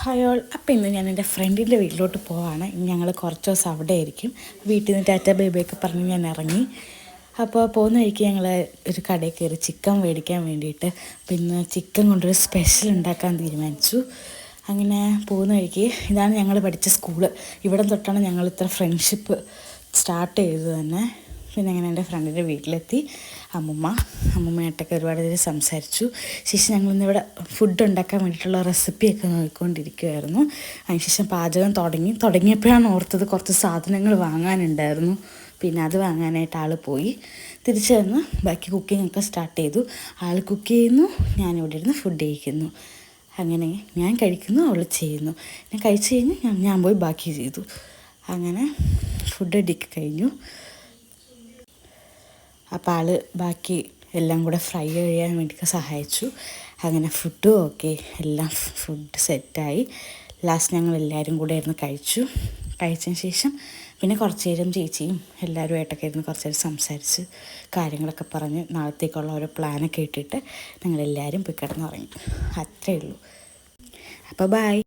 Hi all. അപ്പോൾ ഇന്ന് ഞാൻ എൻ്റെ ഫ്രണ്ടിൻ്റെ വീട്ടിലോട്ട് പോവാണ്. ഞങ്ങൾ കുറച്ച് ദിവസം അവിടെ ആയിരിക്കും. വീട്ടിൽ നിന്ന് ടാറ്റ ബേബിയൊക്കെ പറഞ്ഞ് ഞാൻ ഇറങ്ങി. അപ്പോൾ പോകുന്ന വഴിക്ക് ഞങ്ങൾ ഒരു കടയിൽ കയറി ചിക്കൻ മേടിക്കാൻ വേണ്ടിയിട്ട്. പിന്നെ ചിക്കൻ കൊണ്ടൊരു സ്പെഷ്യൽ ഉണ്ടാക്കാൻ തീരുമാനിച്ചു. അങ്ങനെ പോകുന്ന വഴിക്ക് ഇതാണ് ഞങ്ങൾ പഠിച്ച സ്കൂള്. ഇവിടെ തൊട്ടാണ് ഞങ്ങൾ ഇത്ര ഫ്രണ്ട്ഷിപ്പ് സ്റ്റാർട്ട് ചെയ്തത് തന്നെ. പിന്നെ അങ്ങനെ എൻ്റെ ഫ്രണ്ടിൻ്റെ വീട്ടിലെത്തി. അമ്മൂമ്മയായിട്ടൊക്കെ ഒരുപാട് നേരം സംസാരിച്ചു. ശേഷം ഞങ്ങളിന്നിവിടെ ഫുഡ് ഉണ്ടാക്കാൻ വേണ്ടിയിട്ടുള്ള റെസിപ്പിയൊക്കെ നോക്കിക്കൊണ്ടിരിക്കുമായിരുന്നു. അതിനുശേഷം പാചകം തുടങ്ങിയപ്പോഴാണ് ഓർത്തത് കുറച്ച് സാധനങ്ങൾ വാങ്ങാനുണ്ടായിരുന്നു. പിന്നെ അത് വാങ്ങാനായിട്ട് ആൾ പോയി. തിരിച്ചു വന്ന് ബാക്കി കുക്കിങ്ങൊക്കെ സ്റ്റാർട്ട് ചെയ്തു. ആൾ കുക്ക് ചെയ്യുന്നു, ഞാനിവിടെ ഇരുന്ന് ഫുഡ് കഴിക്കുന്നു. അങ്ങനെ ഞാൻ കഴിക്കുന്നു, അവൾ ചെയ്യുന്നു. ഞാൻ കഴിച്ചു കഴിഞ്ഞ് ഞാൻ പോയി ബാക്കി ചെയ്തു. അങ്ങനെ ഫുഡ് അടിക്ക് കഴിഞ്ഞു. അപ്പോൾ ആൾ ബാക്കി എല്ലാം കൂടെ ഫ്രൈ ചെയ്യാൻ വേണ്ടിയിട്ട് സഹായിച്ചു. അങ്ങനെ ഫുഡും ഓക്കെ, എല്ലാം ഫുഡ് സെറ്റായി. ലാസ്റ്റ് ഞങ്ങൾ എല്ലാവരും കൂടെ ഇരുന്ന് കഴിച്ചതിന് ശേഷം പിന്നെ കുറച്ച് നേരം ചേച്ചിയും എല്ലാവരുമായിട്ടൊക്കെ ഇരുന്ന് കുറച്ച് നേരം സംസാരിച്ച് കാര്യങ്ങളൊക്കെ പറഞ്ഞ് നാളത്തേക്കുള്ള ഓരോ പ്ലാനൊക്കെ ഇട്ടിട്ട് ഞങ്ങളെല്ലാവരും പോയി കിടന്നുറങ്ങി. അത്രയേ ഉള്ളൂ. അപ്പോൾ ബൈ.